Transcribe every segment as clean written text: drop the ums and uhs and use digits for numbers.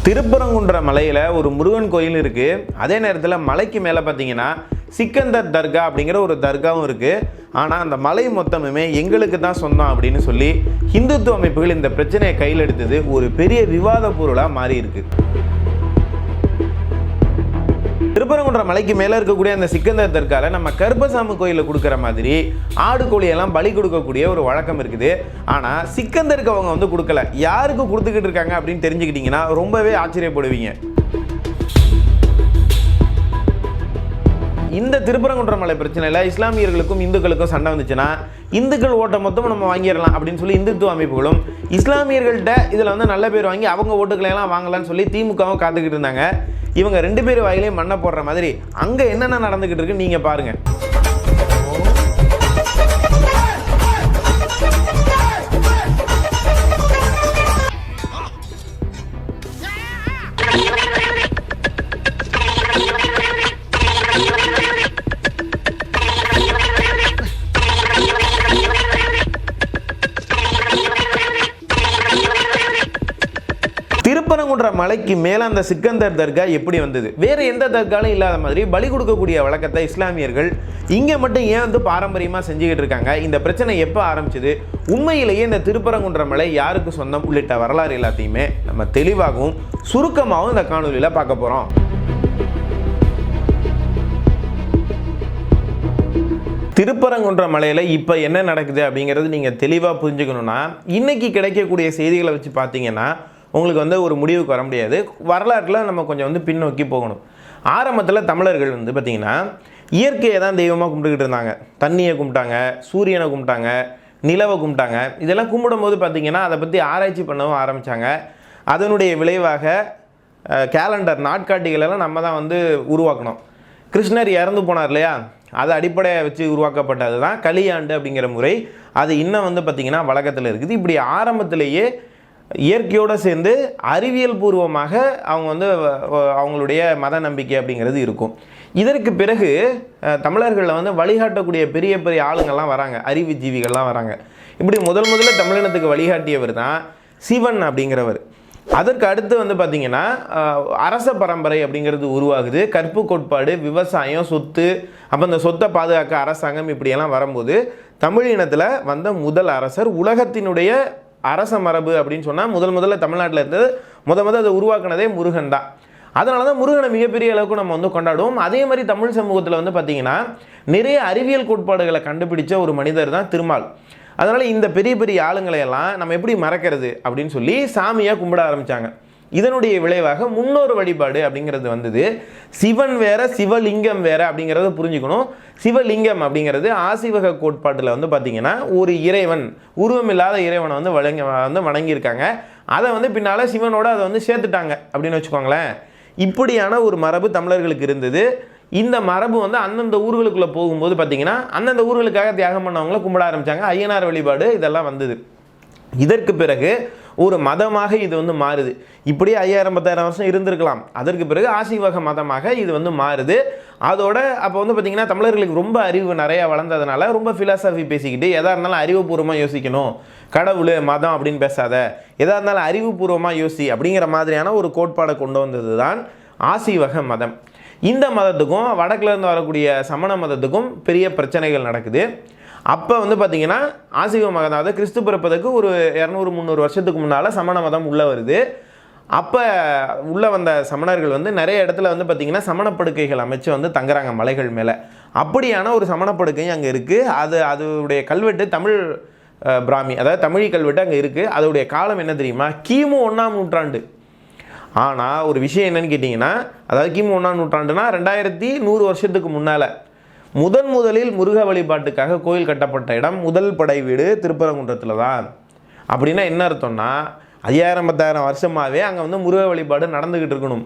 திருப்பரங்குன்ற மலையில் ஒரு முருகன் கோயில் இருக்குது. அதே நேரத்தில் மலைக்கு மேலே பார்த்தீங்கன்னா சிக்கந்தர் தர்கா அப்படிங்கிற ஒரு தர்காவும் இருக்குது. ஆனால் அந்த மலை மொத்தமுமே எங்களுக்கு தான் சொந்தம் அப்படின்னு சொல்லி இந்துத்துவ அமைப்புகள் இந்த பிரச்சனையை கையில் எடுத்தது ஒரு பெரிய விவாத பொருளாக மாறி இருக்கு. திருப்பரங்குன்ற மலைக்கு மேலே இருக்கக்கூடிய அந்த சிக்கந்தர் தர்காவில் நம்ம கருப்பசாமி கோயிலில் கொடுக்குற மாதிரி ஆடு கோழியெல்லாம் பலி கொடுக்கக்கூடிய ஒரு வழக்கம் இருக்குது. ஆனால் சிக்கந்தருக்கு அவங்க கொடுக்கல. யாருக்கு கொடுத்துக்கிட்டு இருக்காங்க அப்படின்னு தெரிஞ்சுக்கிட்டிங்கன்னா ரொம்பவே ஆச்சரியப்படுவீங்க. இந்த திருப்பரங்குன்ற மலை பிரச்சனையில் இஸ்லாமியர்களுக்கும் இந்துக்களுக்கும் சண்டை வந்துச்சுன்னா இந்துக்கள் ஓட்டை மொத்தம் நம்ம வாங்கிடலாம் அப்படின்னு சொல்லி இந்துத்துவ அமைப்புகளும் இஸ்லாமியர்கள்ட்ட இதில் நல்ல பேர் வாங்கி அவங்க ஓட்டுக்களையெல்லாம் வாங்கலாம்னு சொல்லி திமுகவும் காத்துக்கிட்டு இருந்தாங்க. இவங்க ரெண்டு பேர் வாயிலையும் மண்ணை போடுற மாதிரி அங்கே என்னென்ன நடந்துக்கிட்டு இருக்குன்னு நீங்கள் பாருங்கள். திருப்பரங்குன்ற மலைக்கு மேலே அந்த சிக்கந்தர் தர்கா எப்படி வந்தது? வேறு எந்த தர்காலும் இல்லாத மாதிரி பலி கொடுக்கக்கூடிய வழக்கத்தை இஸ்லாமியர்கள் இங்கே மட்டும் ஏன் பாரம்பரியமாக செஞ்சுக்கிட்டு இருக்காங்க? இந்த பிரச்சனை எப்போ ஆரம்பிச்சது? உண்மையிலேயே இந்த திருப்பரங்குன்ற மலை யாருக்கு சொந்தம் உள்ளிட்ட வரலாறு எல்லாத்தையுமே நம்ம தெளிவாகவும் சுருக்கமாகவும் இந்த காணொலியில் பார்க்க போகிறோம். திருப்பரங்குன்ற மலையில் இப்போ என்ன நடக்குது அப்படிங்கிறது நீங்கள் தெளிவாக புரிஞ்சுக்கணுன்னா இன்றைக்கி கிடைக்கக்கூடிய செய்திகளை வச்சு பார்த்தீங்கன்னா உங்களுக்கு ஒரு முடிவுக்கு வர முடியாது. வரலாற்றில் நம்ம கொஞ்சம் பின்னோக்கி போகணும். ஆரம்பத்தில் தமிழர்கள் பார்த்திங்கன்னா இயற்கையை தான் தெய்வமாக கும்பிட்டுக்கிட்டு இருந்தாங்க. தண்ணியை கும்பிட்டாங்க, சூரியனை கும்பிட்டாங்க, நிலவை கும்பிட்டாங்க. இதெல்லாம் கும்பிடும்போது பார்த்திங்கன்னா அதை பற்றி ஆராய்ச்சி பண்ணவும் ஆரம்பித்தாங்க. அதனுடைய விளைவாக கேலண்டர் நாட்காட்டிகளெல்லாம் நம்ம தான் உருவாக்கணும். கிருஷ்ணர் இறந்து போனார் இல்லையா, அதை அடிப்படையை வச்சு உருவாக்கப்பட்டது தான் கலியாண்டு அப்படிங்கிற முறை. அது இன்னும் பார்த்திங்கன்னா வழக்கத்தில் இருக்குது. இப்படி ஆரம்பத்திலேயே இயற்கையோடு சேர்ந்து அறிவியல் பூர்வமாக அவங்க அவங்களுடைய மத நம்பிக்கை அப்படிங்கிறது இருக்கும். இதற்கு பிறகு தமிழர்களில் வழிகாட்டக்கூடிய பெரிய பெரிய ஆளுங்கள்லாம் வராங்க, அறிவு ஜீவிகள்லாம் வராங்க. இப்படி முதல்ல தமிழினத்துக்கு வழிகாட்டியவர் தான் சிவன் அப்படிங்கிறவர். அதற்கு அடுத்து பார்த்திங்கன்னா அரச பரம்பரை அப்படிங்கிறது உருவாகுது. கற்பு கோட்பாடு, விவசாயம், சொத்து, அப்போ இந்த சொத்தை பாதுகாக்க அரசாங்கம் இப்படியெல்லாம் வரும்போது தமிழினத்தில் வந்த முதல் அரசர், உலகத்தினுடைய அரச மரபு அப்படின்னு சொன்னால் முதல்ல தமிழ்நாட்டில் இருந்தது அதை உருவாக்குனதே முருகன் தான். அதனால தான் முருகனை மிகப்பெரிய அளவுக்கு நம்ம கொண்டாடுவோம். அதே மாதிரி தமிழ் சமூகத்தில் பார்த்திங்கன்னா நிறைய அறிவியல் கோட்பாடுகளை கண்டுபிடிச்ச ஒரு மனிதர் தான் திருமால். அதனால் இந்த பெரிய பெரிய ஆளுங்களையெல்லாம் நம்ம எப்படி மறக்கிறது அப்படின்னு சொல்லி சாமியாக கும்பிட ஆரம்பித்தாங்க. இதனுடைய விளைவாக முன்னோர் வழிபாடு அப்படிங்கிறது வந்தது. சிவன் வேற, சிவலிங்கம் வேற அப்படிங்கிறத புரிஞ்சுக்கணும். சிவலிங்கம் அப்படிங்கிறது ஆசிவக கோட்பாட்டில் பார்த்திங்கன்னா ஒரு இறைவன், உருவமில்லாத இறைவனை வணங்கியிருக்காங்க. அதை பின்னால் சிவனோட அதை சேர்த்துட்டாங்க அப்படின்னு வச்சுக்கோங்களேன். இப்படியான ஒரு மரபு தமிழர்களுக்கு இருந்தது. இந்த மரபு அந்தந்த ஊர்களுக்குள்ளே போகும்போது பார்த்திங்கன்னா அந்தந்த ஊர்களுக்காக தியாகம் பண்ணவங்கள கும்பிட ஆரம்பித்தாங்க. ஐயனார் வழிபாடு இதெல்லாம் வந்தது. இதற்கு பிறகு ஒரு மதமாக இது மாறுது. இப்படியே 5000-10,000 வருஷம் இருந்திருக்கலாம். அதற்கு பிறகு ஆசிவக மதமாக இது மாறுது. அதோட அப்போ பார்த்திங்கன்னா தமிழர்களுக்கு ரொம்ப அறிவு நிறையா வளர்ந்ததுனால ரொம்ப ஃபிலாசபி பேசிக்கிட்டு எதாக இருந்தாலும் அறிவுபூர்வமாக யோசிக்கணும், கடவுள் மதம் அப்படின்னு பேசாத, எதாக இருந்தாலும் அறிவுபூர்வமாக யோசி அப்படிங்கிற மாதிரியான ஒரு கோட்பாடை கொண்டு வந்தது தான் ஆசிவக மதம். இந்த மதத்துக்கும் வடக்கிலேருந்து வரக்கூடிய சமண மதத்துக்கும் பெரிய பிரச்சனைகள் நடக்குது. அப்போ பார்த்திங்கன்னா ஆசிவ மதம், அதாவது கிறிஸ்து பிறப்பதற்கு ஒரு 200-300 வருஷத்துக்கு முன்னால் சமண மதம் உள்ளே வருது. அப்போ உள்ளே வந்த சமணர்கள் நிறைய இடத்துல பார்த்திங்கன்னா சமணப்படுக்கைகள் அமைச்சு தங்குறாங்க மலைகள் மேலே. அப்படியான ஒரு சமணப்படுக்கையும் அங்கே இருக்குது. அதோடைய கல்வெட்டு தமிழ் பிராமி, அதாவது தமிழ் கல்வெட்டு அங்கே இருக்குது. அதோடைய காலம் என்ன தெரியுமா? கிமு 1ஆம் நூற்றாண்டு. ஆனால் ஒரு விஷயம் என்னன்னு கேட்டிங்கன்னா, அதாவது கிமு 1ஆம் நூற்றாண்டுனா 2100 வருஷத்துக்கு முன்னால் முதலில் முருக வழிபாட்டுக்காக கோயில் கட்டப்பட்ட இடம், முதல் படை வீடு திருப்பரங்குன்றத்தில் தான். அப்படின்னா என்ன அர்த்தம்னா 5000-10,000 வருஷமாகவே அங்கே முருக வழிபாடு நடந்துக்கிட்டு இருக்கணும்.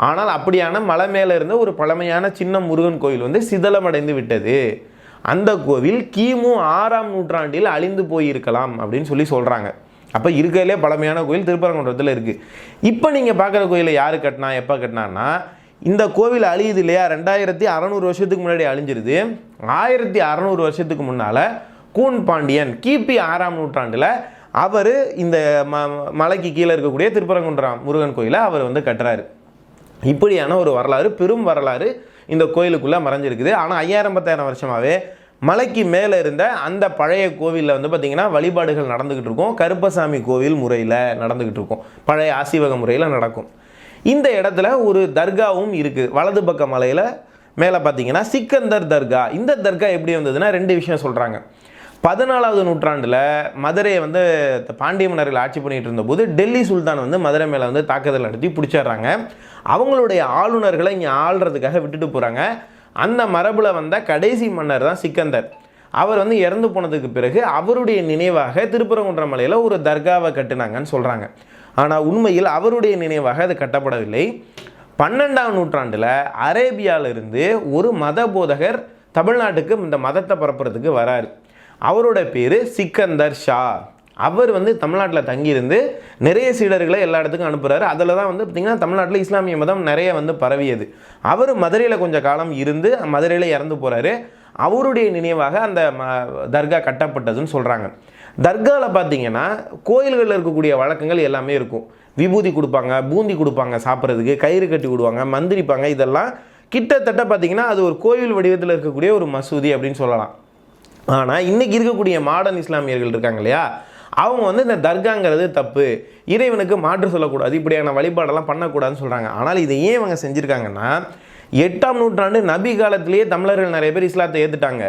ஆனால் அப்படியான மலை மேலே இருந்த ஒரு பழமையான சின்ன முருகன் கோயில் சிதலமடைந்து விட்டது. அந்த கோவில் கிமு 6ஆம் நூற்றாண்டில் அழிந்து போயிருக்கலாம் அப்படின்னு சொல்கிறாங்க. அப்போ இருக்கிறதுலே பழமையான கோயில் திருப்பரங்குன்றத்தில் இருக்குது. இப்போ நீங்கள் பார்க்குற கோயிலை யார் கட்டினா, எப்போ கட்டினான்னா, இந்த கோவில் அழியுது இல்லையா, 2600 வருஷத்துக்கு முன்னாடி அழிஞ்சிருது. 1600 வருஷத்துக்கு முன்னால் கூன் பாண்டியன் கிபி 6ஆம் நூற்றாண்டில் அவர் இந்த மலைக்கு கீழே இருக்கக்கூடிய திருப்பரங்குன்றம் முருகன் கோயிலை அவர் வந்து கட்டுறாரு. இப்படியான ஒரு வரலாறு, பெரும் வரலாறு இந்த கோயிலுக்குள்ளே மறைஞ்சிருக்குது. ஆனால் 5000-10,000 வருஷமாகவே மலைக்கு மேலே இருந்த அந்த பழைய கோவிலில் வந்து பார்த்திங்கன்னா வழிபாடுகள் நடந்துக்கிட்டு இருக்கும். கருப்பசாமி கோவில் முறையில் நடந்துக்கிட்டு இருக்கும், பழைய ஆசிவக முறையில் நடக்கும். இந்த இடத்துல ஒரு தர்காவும் இருக்குது. வலது பக்க மலையில் மேலே பார்த்தீங்கன்னா சிக்கந்தர் தர்கா. இந்த தர்கா எப்படி வந்ததுன்னா 2 விஷயம் சொல்கிறாங்க. 14வது நூற்றாண்டில் மதுரையை வந்து பாண்டிய மன்னர்கள் ஆட்சி பண்ணிகிட்டு இருந்தபோது டெல்லி சுல்தான் வந்து மதுரை மேலே வந்து தாக்குதல் நடத்தி பிடிச்சிடுறாங்க. அவங்களுடைய ஆளுநர்களை இங்கே ஆள்றதுக்காக விட்டுட்டு போகிறாங்க. அந்த மரபில் வந்த கடைசி மன்னர் தான் சிக்கந்தர். அவர் வந்து இறந்து போனதுக்கு பிறகு அவருடைய நினைவாக திருப்பரங்குன்றம் மலையில் ஒரு தர்காவை கட்டுனாங்கன்னு சொல்கிறாங்க. ஆனால் உண்மையில் அவருடைய நினைவாக அது கட்டப்படவில்லை. 12ஆம் நூற்றாண்டில் அரேபியாவிலிருந்து ஒரு மத போதகர் தமிழ்நாட்டுக்கு இந்த மதத்தை பரப்புறதுக்கு வராரு. அவரோட பேர் சிக்கந்தர் ஷா. அவர் வந்து தமிழ்நாட்டில் தங்கியிருந்து நிறைய சீடர்களை எல்லா இடத்துக்கும் அனுப்புகிறாரு. அதில் தான் வந்து பார்த்திங்கன்னா தமிழ்நாட்டில் இஸ்லாமிய மதம் நிறைய வந்து பரவியது. அவர் மதுரையில் கொஞ்சம் காலம் இருந்து மதுரையில் இறந்து போகிறாரு. அவருடைய நினைவாக அந்த தர்கா கட்டப்பட்டதுன்னு சொல்கிறாங்க. தர்காவில் பார்த்தீங்கன்னா கோயில்களில் இருக்கக்கூடிய வழக்கங்கள் எல்லாமே இருக்கும். விபூதி கொடுப்பாங்க, பூந்தி கொடுப்பாங்க சாப்பிட்றதுக்கு, கயிறு கட்டி விடுவாங்க, மந்திரிப்பாங்க. இதெல்லாம் கிட்டத்தட்ட பார்த்திங்கன்னா அது ஒரு கோயில் வடிவத்தில் இருக்கக்கூடிய ஒரு மசூதி அப்படின்னு சொல்லலாம். ஆனால் இன்றைக்கி இருக்கக்கூடிய மாடர்ன் இஸ்லாமியர்கள் இருக்காங்க இல்லையா, அவங்க வந்து இந்த தர்காங்கிறது தப்பு, இறைவனுக்கு மாற்று சொல்லக்கூடாது, இப்படியான வழிபாடெல்லாம் பண்ணக்கூடாதுன்னு சொல்கிறாங்க. ஆனால் இதை ஏன் இவங்க செஞ்சுருக்காங்கன்னா 8ஆம் நூற்றாண்டு நபி காலத்திலேயே தமிழர்கள் நிறைய பேர் இஸ்லாத்தை ஏற்றுட்டாங்க.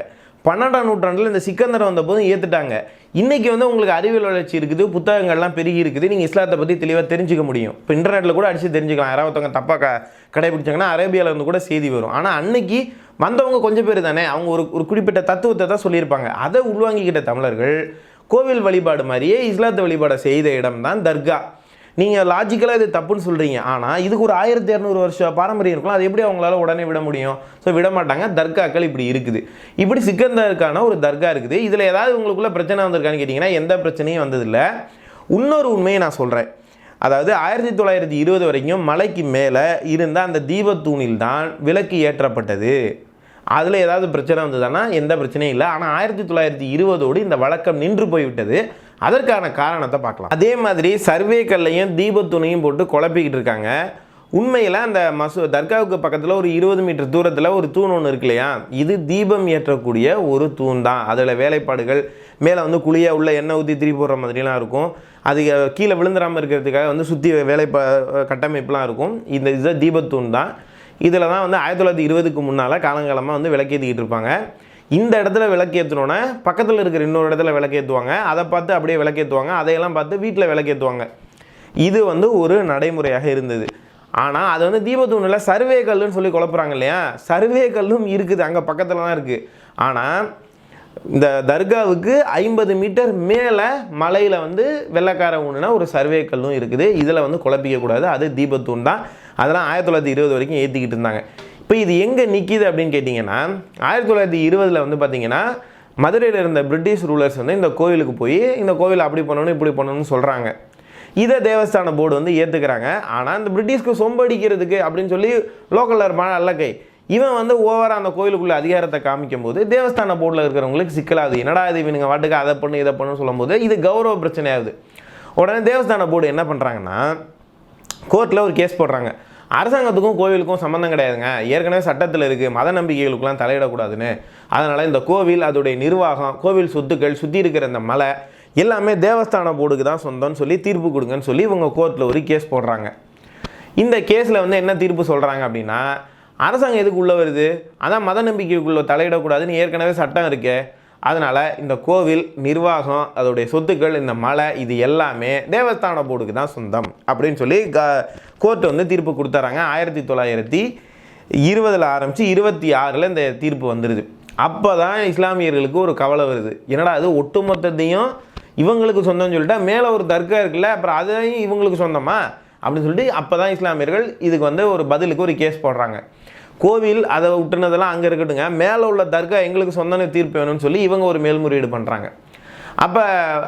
12ஆம் நூற்றாண்டில் இந்த சிக்கந்தர் வந்த போதும் ஏற்றுட்டாங்க. இன்றைக்கி வந்து உங்களுக்கு அறிவியல் வளர்ச்சி இருக்குது, புத்தகங்கள்லாம் பெருகி இருக்குது, நீங்கள் இஸ்லாத்தை பற்றி தெளிவாக தெரிஞ்சுக்க முடியும். இப்போ இன்டர்நெட்டில் கூட அடித்து தெரிஞ்சுக்கலாம். யாராவது ஒருத்தவங்க தப்பாக கடைபிடிச்சாங்கன்னா அரேபியாவில் இருந்து கூட செய்தி வரும். ஆனால் அன்னைக்கு வந்தவங்க கொஞ்சம் பேர் தானே, அவங்க ஒரு குறிப்பிட்ட தத்துவத்தை தான் சொல்லியிருப்பாங்க. அதை உள்வாங்கிக்கிட்ட தமிழர்கள் கோவில் வழிபாடு மாதிரியே இஸ்லாத்து வழிபாடை செய்த இடம் தான் தர்கா. நீங்கள் லாஜிக்கலாக இது தப்புன்னு சொல்கிறீங்க, ஆனால் இதுக்கு ஒரு 1200 வருஷம் பாரம்பரியம் இருக்கலாம். அது எப்படி அவங்களால உடனே விட முடியும்? ஸோ விட மாட்டாங்க. தர்காக்கள் இப்படி இருக்குது. இப்படி சிக்கந்தருக்கான ஒரு தர்கா இருக்குது. இதில் ஏதாவது உங்களுக்குள்ள பிரச்சனை வந்திருக்கான்னு கேட்டிங்கன்னா எந்த பிரச்சனையும் வந்ததில்லை. இன்னொரு உண்மையை நான் சொல்கிறேன். அதாவது 1920 வரைக்கும் மலைக்கு மேலே இருந்த அந்த தீபத்தூணில் தான் விளக்கு ஏற்றப்பட்டது. அதில் ஏதாவது பிரச்சனை வந்ததுன்னா எந்த பிரச்சனையும் இல்லை. ஆனால் 1920ஓடு இந்த வழக்கம் நின்று போய்விட்டது. அதற்கான காரணத்தை பார்க்கலாம். அதே மாதிரி சர்வே கல்லையும் தீபத்தூணையும் போட்டு குழப்பிக்கிட்டு இருக்காங்க. உண்மையில் அந்த தர்காவுக்கு பக்கத்தில் ஒரு 20 மீட்டர் தூரத்தில் ஒரு தூண் ஒன்று இருக்கு இல்லையா, இது தீபம் ஏற்றக்கூடிய ஒரு தூண் தான். அதில் வேலைப்பாடுகள் மேலே வந்து குழியாக உள்ள எண்ணெய் ஊற்றி திரி போடுற மாதிரிலாம் இருக்கும். அது கீழே விழுந்துடாமல் இருக்கிறதுக்காக வந்து சுற்றி கட்டமைப்புலாம் இருக்கும். இது தீபத்தூண் தான். இதில் தான் வந்து 1920க்கு முன்னால் காலங்காலமாக வந்து விளக்கேற்றிக்கிட்டு இருப்பாங்க. இந்த இடத்துல விளக்கேற்றினோன்னே பக்கத்தில் இருக்கிற இன்னொரு இடத்துல விளக்கேற்றுவாங்க. அதை பார்த்து அப்படியே விளக்கேற்றுவாங்க. அதையெல்லாம் பார்த்து வீட்டில் விளக்கேற்றுவாங்க. இது வந்து ஒரு நடைமுறையாக இருந்தது. ஆனால் அது வந்து தீபத்தூணில் சர்வே கல்லுன்னு சொல்லி குழப்புறாங்க இல்லையா, சர்வே கல்லும் இருக்குது, அங்கே பக்கத்தில் தான் இருக்குது. ஆனால் இந்த தர்காவுக்கு 50 மீட்டர் மேலே மலையில் வந்து வெள்ளைக்கார ஊனுனா ஒரு சர்வே கல்லும் இருக்குது. இதில் வந்து குழப்பிக்கக்கூடாது. அது தீபத்தூண் தான். அதெல்லாம் 1920 வரைக்கும் ஏற்றிக்கிட்டு இருந்தாங்க. இப்போ இது எங்கே நிற்கிது அப்படின்னு கேட்டிங்கன்னா 1920 வந்து பார்த்திங்கன்னா மதுரையில் இருந்த பிரிட்டிஷ் ரூலர்ஸ் வந்து இந்த கோவிலுக்கு போய் இந்த கோவில் அப்படி பண்ணணும் இப்படி பண்ணணும்னு சொல்கிறாங்க. இதை தேவஸ்தான போர்டு வந்து ஏற்றுக்கிறாங்க. ஆனால் இந்த பிரிட்டிஷ்க்கு சொம்படிக்கிறதுக்கு அப்படின்னு சொல்லி லோக்கலில் இருப்பான அல்லக்கை இவன் வந்து ஓவராக அந்த கோயிலுக்குள்ளே அதிகாரத்தை காமிக்கும் போது தேவஸ்தான போர்டில் இருக்கிறவங்களுக்கு சிக்கலாகுது. என்னடா இது இவனுங்க வாட்டுக்கு அதை பண்ணு இதை பண்ணுன்னு சொல்லும்போது இது கௌரவ பிரச்சனையாகுது. உடனே தேவஸ்தான போர்டு என்ன பண்ணுறாங்கன்னா கோர்ட்டில் ஒரு கேஸ் போடுறாங்க. அரசாங்கத்துக்கும் கோவிலுக்கும் சம்மந்தம் கிடையாதுங்க, ஏற்கனவே சட்டத்தில் இருக்குது, மத நம்பிக்கைகளுக்கெல்லாம் தலையிடக்கூடாதுன்னு. அதனால் இந்த கோவில், அதோடைய நிர்வாகம், கோவில் சொத்துக்கள், சுற்றி இருக்கிற இந்த மலை எல்லாமே தேவஸ்தான போர்டுக்கு தான் சொந்தம்னு சொல்லி தீர்ப்பு கொடுங்கன்னு சொல்லி இவங்க கோர்ட்டில் ஒரு கேஸ் போடுறாங்க. இந்த கேஸில் வந்து என்ன தீர்ப்பு சொல்கிறாங்க அப்படின்னா, அரசாங்கம் எதுக்கு உள்ளே வருது, அதான் மத நம்பிக்கைக்குள்ளே தலையிடக்கூடாதுன்னு ஏற்கனவே சட்டம் இருக்கே, அதனால் இந்த கோவில் நிர்வாகம், அதோடைய சொத்துக்கள், இந்த மலை இது எல்லாமே தேவஸ்தான போர்டுக்கு தான் சொந்தம் அப்படின்னு சொல்லி கோர்ட்டு வந்து தீர்ப்பு கொடுத்துறாங்க. 1920 ஆரம்பித்து 26 இந்த தீர்ப்பு வந்துடுது. அப்போ தான் இஸ்லாமியர்களுக்கு ஒரு கவலை வருது. என்னடா அது ஒட்டுமொத்தத்தையும் இவங்களுக்கு சொந்தம்னு சொல்லிட்டா மேலே ஒரு தர்கா இருக்குல்ல, அப்புறம் அதையும் இவங்களுக்கு சொந்தமா அப்படின்னு சொல்லிட்டு அப்போ தான் இஸ்லாமியர்கள் இதுக்கு வந்து ஒரு பதிலுக்கு ஒரு கேஸ் போடுறாங்க. கோவில் அதை விட்டுனதெல்லாம் அங்கே இருக்கட்டுங்க, மேலே உள்ள தர்கா எங்களுக்கு சொந்தம்னு தீர்ப்பு வேணும்னு சொல்லி இவங்க ஒரு மேல்முறையீடு பண்ணுறாங்க. அப்போ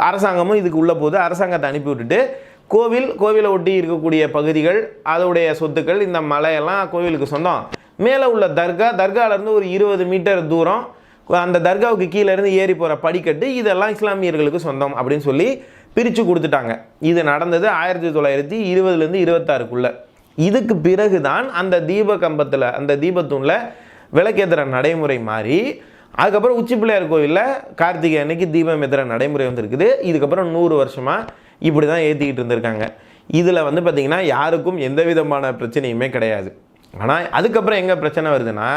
அரசாங்கமும் இதுக்கு உள்ள போது அரசாங்கத்தை அனுப்பி விட்டுட்டு கோவிலை ஒட்டி இருக்கக்கூடிய பகுதிகள், அதோடைய சொத்துக்கள், இந்த மலையெல்லாம் கோவிலுக்கு சொந்தம். மேலே உள்ள தர்காவிலேருந்து ஒரு 20 மீட்டர் தூரம் அந்த தர்காவுக்கு கீழே இருந்து ஏறி போகிற படிக்கட்டு இதெல்லாம் இஸ்லாமியர்களுக்கு சொந்தம் அப்படின்னு சொல்லி பிரித்து கொடுத்துட்டாங்க. இது நடந்தது 1920லேருந்து 26க்குள்ளே. இதுக்கு பிறகு தான் அந்த தீப கம்பத்தில் அந்த தீபத்தூணில் விளக்கேற்றுற நடைமுறை மாறி அதுக்கப்புறம் உச்சி பிள்ளையார் கோவிலில் கார்த்திகை அன்னைக்கு தீபம் ஏற்றுற நடைமுறை வந்துருக்குது. இதுக்கப்புறம் 100 வருஷமாக இப்படி தான் ஏற்றிக்கிட்டு இருந்திருக்காங்க. இதில் வந்து பார்த்திங்கன்னா யாருக்கும் எந்த விதமான பிரச்சனையுமே கிடையாது. ஆனால் அதுக்கப்புறம் எங்கே பிரச்சனை வருதுன்னா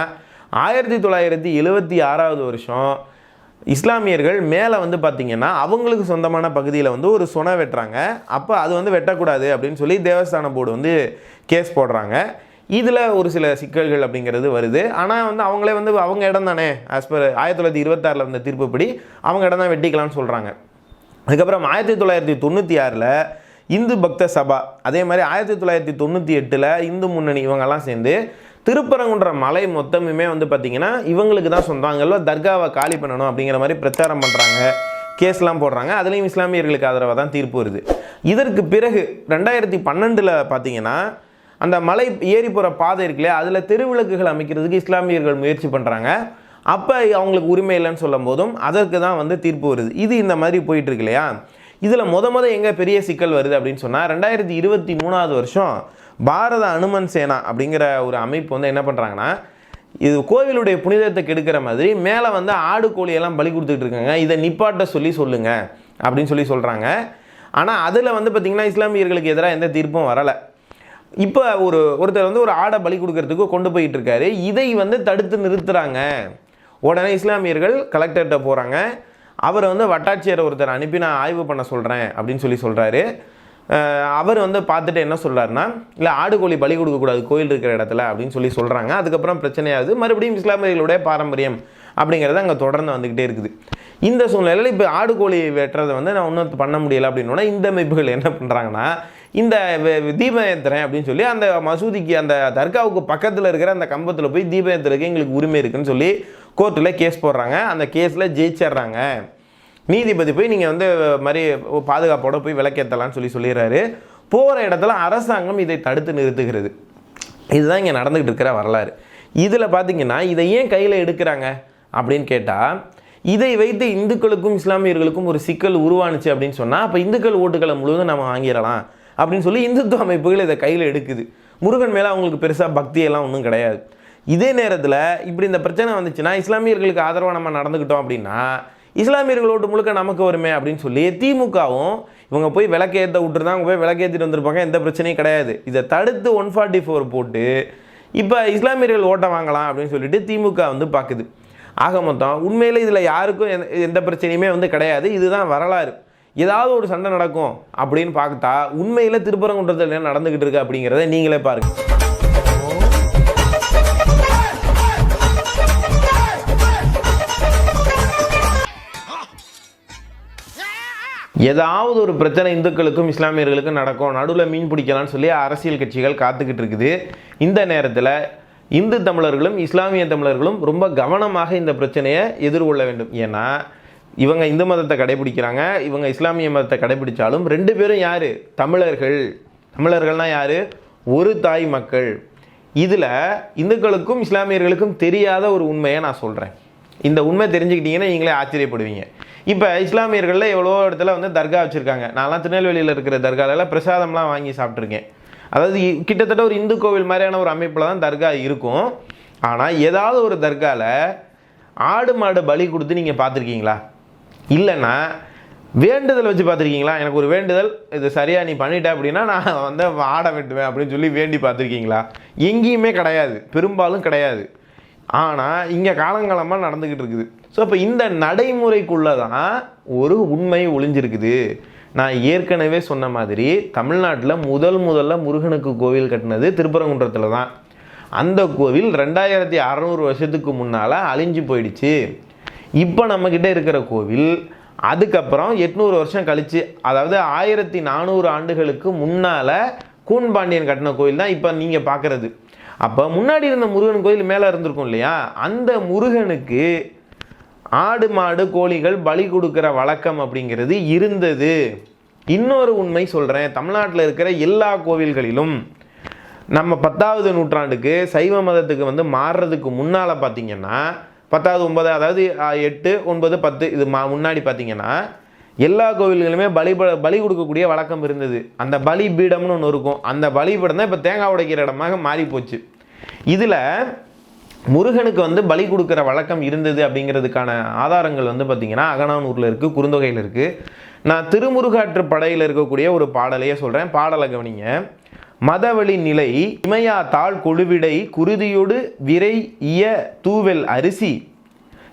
1976வது வருஷம் இஸ்லாமியர்கள் மேலே வந்து பார்த்திங்கன்னா அவங்களுக்கு சொந்தமான பகுதியில் வந்து ஒரு சுனை வெட்டுறாங்க. அப்போ அது வந்து வெட்டக்கூடாது அப்படின்னு சொல்லி தேவஸ்தான போர்டு வந்து கேஸ் போடுறாங்க. இதில் ஒரு சில சிக்கல்கள் அப்படிங்கிறது வருது. ஆனால் வந்து அவங்களே வந்து அவங்க இடம் தானே, ஆஸ் பர் 1926 வந்த தீர்ப்புப்படி அவங்க இடம் தான் வெட்டிக்கலாம்னு சொல்கிறாங்க. அதுக்கப்புறம் 1996 இந்து பக்த சபா, அதே மாதிரி 1998 இந்து முன்னணி இவங்கெல்லாம் சேர்ந்து திருப்பரங்குன்ற மலை மொத்தமுமே வந்து பார்த்திங்கன்னா இவங்களுக்கு தான் சொந்தங்களோ தர்காவை காலி பண்ணணும் அப்படிங்கிற மாதிரி பிரச்சாரம் பண்ணுறாங்க, கேஸ்லாம் போடுறாங்க. அதுலேயும் இஸ்லாமியர்களுக்கு ஆதரவாக தான் தீர்ப்பு வருது. இதற்கு பிறகு 2012 பார்த்திங்கன்னா அந்த மலை ஏறி போகிற பாதை இருக்குல்லையா, அதில் தெருவிளக்குகள் அமைக்கிறதுக்கு இஸ்லாமியர்கள் முயற்சி பண்ணுறாங்க. அப்போ அவங்களுக்கு உரிமை இல்லைன்னு சொல்லும் போதும் அதற்கு தான் வந்து தீர்ப்பு வருது. இது இந்த மாதிரி போயிட்டுருக்கு இல்லையா. இதில் முத எங்கே பெரிய சிக்கல் வருது அப்படின்னு சொன்னால் 2023வது வருஷம் பாரத அனுமன் சேனா அப்படிங்கிற ஒரு அமைப்பு வந்து என்ன பண்ணுறாங்கன்னா, இது கோவிலுடைய புனிதத்தை கெடுக்கிற மாதிரி மேலே வந்து ஆடு கோழியெல்லாம் பலி கொடுத்துட்டு இருக்காங்க, இதை நிப்பாட்ட சொல்லுங்கள் அப்படின்னு சொல்கிறாங்க. ஆனால் அதில் வந்து பார்த்திங்கன்னா இஸ்லாமியர்களுக்கு எதிராக எந்த தீர்ப்பும் வரலை. இப்போ ஒருத்தர் வந்து ஒரு ஆடை பலி கொடுக்கறதுக்கு கொண்டு போயிட்டு இருக்காரு, இதை வந்து தடுத்து நிறுத்துகிறாங்க. உடனே இஸ்லாமியர்கள் கலெக்டர்கிட்ட போகிறாங்க. அவர் வந்து வட்டாட்சியரை ஒருத்தர் அனுப்பி நான் ஆய்வு பண்ண சொல்கிறேன் அப்படின்னு சொல்கிறாரு. அவர் வந்து பார்த்துட்டு என்ன சொல்கிறாருன்னா, இல்லை ஆடு கோழி பலி கொடுக்கக்கூடாது கோயில் இருக்கிற இடத்துல அப்படின்னு சொல்கிறாங்க. அதுக்கப்புறம் பிரச்சனையாகுது. மறுபடியும் இஸ்லாமியர்களுடைய பாரம்பரியம் அப்படிங்கிறது அங்கே தொடர்ந்து வந்துக்கிட்டே இருக்குது. இந்த சூழ்நிலையில் இப்போ ஆடு கோழி வெட்டுறதை வந்து நான் ஒன்றும் பண்ண முடியலை அப்படின்னா இந்த அமைப்புகள் என்ன பண்ணுறாங்கன்னா, இந்த தீபம் ஏற்றுறேன் அப்படின்னு சொல்லி அந்த மசூதிக்கு அந்த தர்காவுக்கு பக்கத்தில் இருக்கிற அந்த கம்பத்தில் போய் தீபம் ஏற்றுறதுக்கு எங்களுக்கு உரிமை இருக்குன்னு சொல்லி கோர்ட்டில் கேஸ் போடுறாங்க. அந்த கேஸில் ஜெயிச்சிட்றாங்க. நீதிபதி போய் நீங்கள் வந்து மாதிரி பாதுகாப்போட போய் விளக்கேற்றலான்னு சொல்லிடுறாரு. போகிற இடத்துல அரசாங்கம் இதை தடுத்து நிறுத்துகிறது. இதுதான் இங்கே நடந்துகிட்டு இருக்கிற வரலாறு. இதில் பார்த்திங்கன்னா இதை ஏன் கையில் எடுக்கிறாங்க அப்படின்னு கேட்டால், இதை வைத்து இந்துக்களுக்கும் இஸ்லாமியர்களுக்கும் ஒரு சிக்கல் உருவானுச்சு அப்படின்னு சொன்னால் அப்போ இந்துக்கள் ஓட்டுகளை முழுவதும் நம்ம வாங்கிடலாம் அப்படின்னு சொல்லி இந்துத்துவ அமைப்புகள் இதை கையில் எடுக்குது. முருகன் மேலே அவங்களுக்கு பெருசாக பக்தியெல்லாம் ஒன்றும் கிடையாது. இதே நேரத்தில் இப்படி இந்த பிரச்சனை வந்துச்சுன்னா இஸ்லாமியர்களுக்கு ஆதரவாக நம்ம நடந்துக்கிட்டோம் அப்படின்னா இஸ்லாமியர்கள் ஓட்டு முழுக்க நமக்கு வருமே அப்படின்னு சொல்லி திமுகவும் இவங்க போய் விளக்கேற்ற விட்டுருந்தாங்க, அவங்க போய் விளக்கேற்றிட்டு வந்திருப்பாங்க, எந்த பிரச்சனையும் கிடையாது. இதை தடுத்து 144 போட்டு இப்போ இஸ்லாமியர்கள் ஓட்டை வாங்கலாம் அப்படின்னு சொல்லிட்டு திமுக வந்து பார்க்குது. ஆக மொத்தம் உண்மையில் இதில் யாருக்கும் எந்த பிரச்சனையுமே வந்து கிடையாது. இதுதான் வரலாறு. ஏதாவது ஒரு சண்டை நடக்கும் அப்படின்னு பார்த்தா உண்மையில் திருப்பரங்குன்றத்தில் என்ன நடந்துக்கிட்டு இருக்கு அப்படிங்கிறத நீங்களே பாருங்கள். ஏதாவது ஒரு பிரச்சனை இந்துக்களுக்கும் இஸ்லாமியர்களுக்கும் நடக்கும், நடுவில் மீன் பிடிக்கலான்னு சொல்லி அரசியல் கட்சிகள் காத்துக்கிட்டு இருக்குது. இந்த நேரத்தில் இந்து தமிழர்களும் இஸ்லாமிய தமிழர்களும் ரொம்ப கவனமாக இந்த பிரச்சனையை எதிர்கொள்ள வேண்டும். ஏன்னா இவங்க இந்து மதத்தை கடைபிடிக்கிறாங்க, இவங்க இஸ்லாமிய மதத்தை கடைபிடித்தாலும் ரெண்டு பேரும் யார்? தமிழர்கள். தமிழர்கள்னால் யார்? ஒரு தாய் மக்கள். இதில் இந்துக்களுக்கும் இஸ்லாமியர்களுக்கும் தெரியாத ஒரு உண்மையை நான் சொல்கிறேன். இந்த உண்மை தெரிஞ்சுக்கிட்டீங்கன்னா நீங்களே ஆச்சரியப்படுவீங்க. இப்போ இஸ்லாமியர்களில் எவ்வளோ இடத்துல வந்து தர்கா வச்சுருக்காங்க. நான்லாம் திருநெல்வேலியில் இருக்கிற தர்காலெல்லாம் பிரசாதம்லாம் வாங்கி சாப்பிட்ருக்கேன். அதாவது கிட்டத்தட்ட ஒரு இந்து கோவில் மாதிரியான ஒரு அமைப்பில் தான் தர்கா இருக்கும். ஆனால் ஏதாவது ஒரு தர்காவில் ஆடு மாடு பலி கொடுத்து நீங்கள் பார்த்துருக்கீங்களா? இல்லைன்னா வேண்டுதல் வச்சு பார்த்துருக்கீங்களா? எனக்கு ஒரு வேண்டுதல், இது சரியாக நீ பண்ணிட்ட அப்படின்னா நான் வந்து ஆடை வெட்டுவேன் அப்படின்னு சொல்லி வேண்டி பார்த்துருக்கீங்களா? எங்கேயுமே கிடையாது, பெரும்பாலும் கிடையாது. ஆனால் இங்கே காலங்காலமாக நடந்துக்கிட்டு இருக்குது. ஸோ இப்போ இந்த நடைமுறைக்குள்ளே தான் ஒரு உண்மை ஒளிஞ்சிருக்குது. நான் ஏற்கனவே சொன்ன மாதிரி தமிழ்நாட்டில் முதல்ல முருகனுக்கு கோவில் கட்டினது திருப்பரங்குன்றத்தில் தான். அந்த கோவில் 2600 வருஷத்துக்கு முன்னால் அழிஞ்சு போயிடுச்சு. இப்போ நம்மக்கிட்ட இருக்கிற கோவில் அதுக்கப்புறம் 800 வருஷம் கழித்து, அதாவது 1400 ஆண்டுகளுக்கு முன்னால் கூன்பாண்டியன் கட்டின கோவில் தான் இப்போ நீங்கள் பார்க்குறது. அப்போ முன்னாடி இருந்த முருகன் கோயில் மேலே இருந்திருக்கும் இல்லையா, அந்த முருகனுக்கு ஆடு மாடு கோழிகள் பலி கொடுக்குற வழக்கம் அப்படிங்கிறது இருந்தது. இன்னொரு உண்மை சொல்கிறேன், தமிழ்நாட்டில் இருக்கிற எல்லா கோவில்களிலும் நம்ம 10வது நூற்றாண்டுக்கு சைவ மதத்துக்கு வந்து மாறுறதுக்கு முன்னால் பார்த்தீங்கன்னா 10வது 9, அதாவது 8, 9, 10 இது முன்னாடி பார்த்தீங்கன்னா எல்லா கோவில்களுமே பலி கொடுக்கக்கூடிய வழக்கம் இருந்தது. அந்த பலி பீடம்னு ஒன்று இருக்கும். அந்த பலிபீடம் தான் இப்போ தேங்காய் உடைக்கிற இடமாக மாறி போச்சு. இதில் முருகனுக்கு வந்து பலி கொடுக்குற வழக்கம் இருந்தது அப்படிங்கிறதுக்கான ஆதாரங்கள் வந்து பார்த்திங்கன்னா அகநானூரில் இருக்குது, குறுந்தொகையில் இருக்குது. நான் திருமுருகாற்று படையில் இருக்கக்கூடிய ஒரு பாடலையே சொல்கிறேன், பாடலை கவனிங்க. மதவழி நிலை இமையா தாழ் கொழுவிடை குருதியோடு விரை இய தூவெல் அரிசி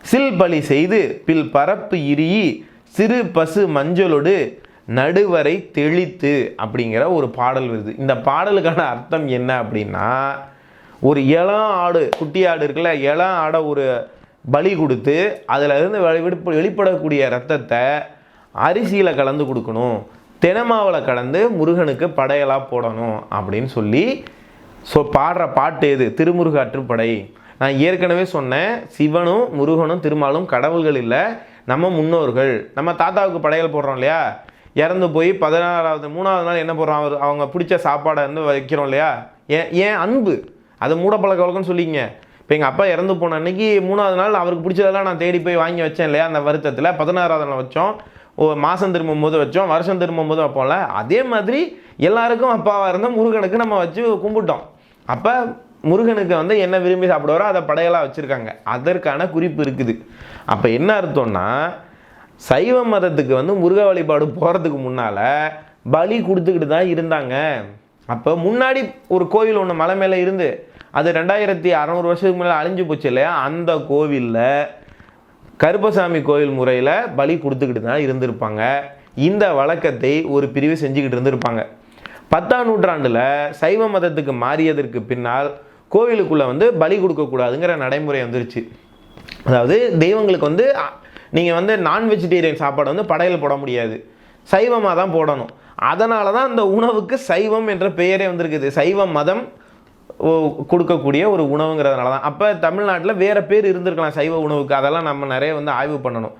சில் பலி செய்து பில் பரப்பு இரியி சிறு பசு மஞ்சளோடு நடுவரை தெளித்து அப்படிங்கிற ஒரு பாடல் வருது. இந்த பாடலுக்கான அர்த்தம் என்ன அப்படின்னா, ஒரு இளம் ஆடு, குட்டி ஆடு இருக்குல்ல, இளம் ஆடை ஒரு பலி கொடுத்து அதில் இருந்து வெளிப்படக்கூடிய ரத்தத்தை அரிசியில் கலந்து கொடுக்கணும், தெனமாவில் கலந்து முருகனுக்கு படையலாக போடணும் அப்படின்னு சொல்லி பாடுற பாட்டு எது? திருமுருகாற்றுப்படை. நான் ஏற்கனவே சொன்னேன், சிவனும் முருகனும் திருமாலும் கடவுள்கள் இல்லை, நம்ம முன்னோர்கள். நம்ம தாத்தாவுக்கு படையல் போடுறோம் இல்லையா, இறந்து போய் 3வது நாள் என்ன போடுறோம், அவங்க பிடிச்ச சாப்பாடை வந்து வைக்கிறோம் இல்லையா, ஏன் அன்பு, அது மூடப்பழக்க வழக்கம்னு சொல்லிங்க. இப்போ எங்கள் அப்பா இறந்து போன அன்னைக்கு 3வது நாள் அவருக்கு பிடிச்சதெல்லாம் நான் தேடி போய் வாங்கி வச்சேன் இல்லையா, அந்த வருத்தத்தில் 16வது நாள் வச்சோம், மாதம் திரும்பும் போது வச்சோம், வருஷம் திரும்பும் போது வைப்போம்ல. அதே மாதிரி எல்லாருக்கும் அப்பாவாக இருந்தால் முருகனுக்கு நம்ம வச்சு கும்பிட்டோம். அப்போ முருகனுக்கு வந்து என்ன விரும்பி சாப்பிடுவாரோ அதை படையலாக வச்சுருக்காங்க, அதற்கான குறிப்பு இருக்குது. அப்போ என்ன அர்த்தம்னா, சைவ மதத்துக்கு வந்து முருக வழிபாடு போகிறதுக்கு முன்னால் பலி கொடுத்துக்கிட்டு தான் இருந்தாங்க. அப்போ முன்னாடி ஒரு கோவில் ஒன்று மலை மேலே இருந்து அது 2600 வருஷத்துக்கு முன்னாடி அழிஞ்சு போச்சு இல்லையா, அந்த கோவிலில் கருப்பசாமி கோவில் முறையில் பலி கொடுத்துக்கிட்டு தான் இருந்திருப்பாங்க. இந்த வழக்கத்தை ஒரு பிரிவு செஞ்சுக்கிட்டு இருந்திருப்பாங்க. 10ஆம் நூற்றாண்டில் சைவ மதத்துக்கு மாறியதற்கு பின்னால் கோவிலுக்குள்ளே வந்து பலி கொடுக்கக்கூடாதுங்கிற நடைமுறை வந்துருச்சு. அதாவது தெய்வங்களுக்கு வந்து நீங்கள் வந்து நான் வெஜிடேரியன் சாப்பாடு வந்து படையல் போட முடியாது, சைவமாக தான் போடணும். அதனால தான் அந்த உணவுக்கு சைவம் என்ற பெயரே வந்திருக்குது. சைவ மதம் கொடுக்கக்கூடிய ஒரு உணவுங்கிறதுனால தான். அப்போ தமிழ்நாட்டில் வேறு பேர் இருந்திருக்கலாம் சைவ உணவுக்கு, அதெல்லாம் நம்ம நிறைய வந்து ஆய்வு பண்ணணும்.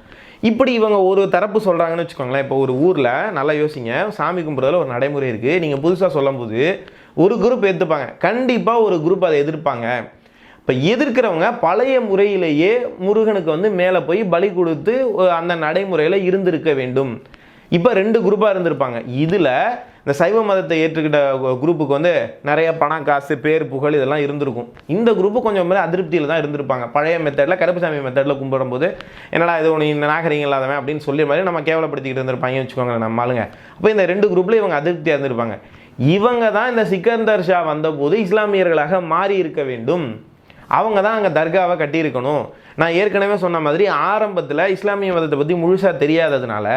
இப்படி இவங்க ஒரு தரப்பு சொல்கிறாங்கன்னு வச்சுக்கோங்களேன். இப்போ ஒரு ஊரில் நல்லா யோசிங்க, சாமி கும்பிட்றதுல ஒரு நடைமுறை இருக்குது. நீங்கள் புதுசாக சொல்லும்போது ஒரு குரூப் ஏற்றுப்பாங்க, கண்டிப்பாக ஒரு குரூப் அதை எதிர்ப்பாங்க. இப்போ எதிர்க்கிறவங்க பழைய முறையிலேயே முருகனுக்கு வந்து மேலே போய் பலி கொடுத்து அந்த நடைமுறையில் இருந்திருக்க வேண்டும். இப்போ 2 குரூப்பாக இருந்திருப்பாங்க. இதில் இந்த சைவ மதத்தை ஏற்றுக்கிட்ட குரூப்புக்கு வந்து நிறைய பணம், காசு, பேர், புகழ் இதெல்லாம் இருந்திருக்கும். இந்த குரூப்பு கொஞ்சம் மாதிரி அதிருப்தியில் தான் இருந்திருப்பாங்க. பழைய மெத்தடில், கருப்பசாமி மெத்தடில் கும்பிடும்போது என்னடா இது ஒன்று இந்த நாகரிகம் இல்லாதவன் அப்படின்னு சொல்லி மாதிரி நம்ம கேவலப்படுத்திக்கிட்டு இருந்திருப்பாங்கன்னு வச்சுக்கோங்களேன் நம்ம ஆளுங்க. அப்போ இந்த 2 குரூப்பில் இவங்க அதிருப்தியாக இருந்திருப்பாங்க. இவங்க தான் இந்த சிக்கந்தர் ஷா வந்தபோது இஸ்லாமியர்களாக மாறி இருக்க வேண்டும், அவங்க தான் அங்கே தர்காவை கட்டியிருக்கணும். நான் ஏற்கனவே சொன்ன மாதிரி ஆரம்பத்தில் இஸ்லாமிய மதத்தை பற்றி முழுசாக தெரியாததுனால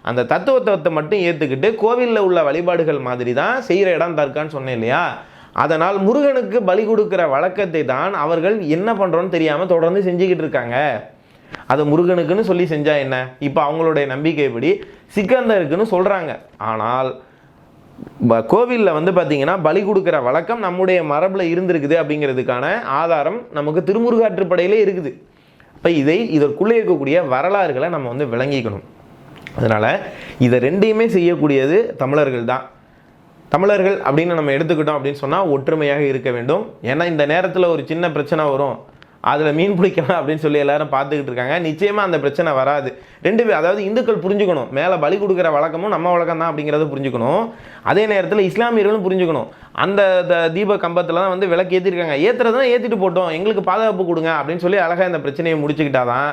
அந்த தத்துவத்தை மட்டும் ஏற்றுக்கிட்டு கோவிலில் உள்ள வழிபாடுகள் மாதிரி தான் செய்கிற இடம் தர்கான்னு சொன்னேன் இல்லையா. அதனால் முருகனுக்கு பலி கொடுக்குற வழக்கத்தை தான் அவர்கள் என்ன பண்ணுறோன்னு தெரியாமல் தொடர்ந்து செஞ்சுக்கிட்டு இருக்காங்க. அதை முருகனுக்குன்னு சொல்லி செஞ்சால் என்ன, இப்போ அவங்களுடைய நம்பிக்கைப்படி சிக்கந்தருக்குன்னு சொல்கிறாங்க. ஆனால் கோவிலில் வந்து பார்த்திங்கன்னா பலி கொடுக்குற வழக்கம் நம்முடைய மரபில் இருந்திருக்குது அப்படிங்கிறதுக்கான ஆதாரம் நமக்கு திருமுருகாற்றுப்படையிலே இருக்குது. இப்போ இதற்குள்ளே இருக்கக்கூடிய வரலாறுகளை நம்ம வந்து விளங்கிக்கணும். அதனால் இதை 2ஐயுமே செய்யக்கூடியது தமிழர்கள் தான். தமிழர்கள் அப்படின்னு நம்ம எடுத்துக்கிட்டோம் அப்படின்னு சொன்னால் ஒற்றுமையாக இருக்க வேண்டும். ஏன்னா இந்த நேரத்தில் ஒரு சின்ன பிரச்சனை வரும், அதில் மீன் பிடிக்கலாம் அப்படின்னு சொல்லி எல்லாரும் பார்த்துக்கிட்டு இருக்காங்க. நிச்சயமாக அந்த பிரச்சனை வராது. 2 பேர், அதாவது இந்துக்கள் புரிஞ்சுக்கணும், மேலே பலி கொடுக்குற வழக்கமும் நம்ம வழக்கம் தான் அப்படிங்கிறத புரிஞ்சுக்கணும். அதே நேரத்தில் இஸ்லாமியர்களும் புரிஞ்சுக்கணும். அந்த தீப கம்பத்தில் தான் வந்து விளக்கு ஏற்றிருக்காங்க, ஏற்றுறதுனா ஏற்றிட்டு போட்டோம், எங்களுக்கு பாதுகாப்பு கொடுங்க அப்படின்னு சொல்லி அழகாக இந்த பிரச்சனையை முடிச்சுக்கிட்டாதான்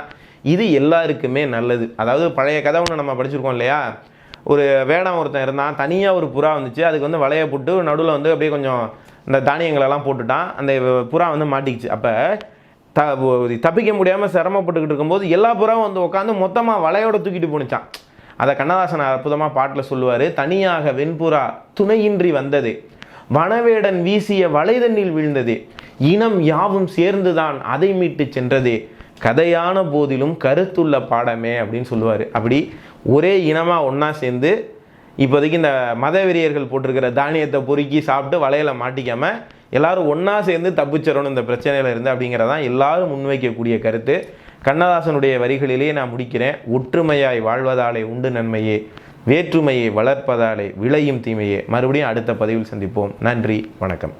இது எல்லாருக்குமே நல்லது. அதாவது பழைய கதை ஒன்று நம்ம படிச்சிருக்கோம் இல்லையா, ஒரு வேடம் ஒருத்தன் இருந்தான், தனியாக ஒரு புறா வந்துச்சு, அதுக்கு வந்து வலையை போட்டு நடுவில் வந்து அப்படியே கொஞ்சம் இந்த தானியங்களெல்லாம் போட்டுட்டான், அந்த புறா வந்து மாட்டிக்கிச்சு. அப்போ தப்பிக்க முடியாமல் சிரமப்பட்டுக்கிட்டு இருக்கும்போது எல்லா புறாவும் வந்து உட்காந்து மொத்தமாக வலையோட தூக்கிட்டு போணுச்சான். அதை கண்ணதாசன் அற்புதமாக பாட்டில் சொல்லுவார். தனியாக வெண்புறா துணையின்றி வந்ததே, வனவேடன் வீசிய வலைதண்ணில் வீழ்ந்ததே, இனம் யாவும் சேர்ந்துதான் அதை மீட்டு சென்றதே, கதையான போதிலும் கருத்துள்ள பாடமே அப்படின்னு சொல்லுவார். அப்படி ஒரே இனமாக ஒன்றா சேர்ந்து இப்போதைக்கு இந்த மதவெறியர்கள் போட்டிருக்கிற தானியத்தை பொறுக்கி சாப்பிட்டு வலையில் மாட்டிக்காமல் எல்லாரும் ஒன்றா சேர்ந்து தப்பிச்சிடணும் இந்த பிரச்சனையில் இருந்து அப்படிங்கிறதான் எல்லாரும் முன்வைக்கக்கூடிய கருத்து. கண்ணதாசனுடைய வரிகளிலேயே நான் முடிக்கிறேன். ஒற்றுமையாய் வாழ்வதாலே உண்டு நன்மையே, வேற்றுமையை வளர்ப்பதாலே விளையும் தீமையே. மறுபடியும் அடுத்த பதிவில் சந்திப்போம். நன்றி, வணக்கம்.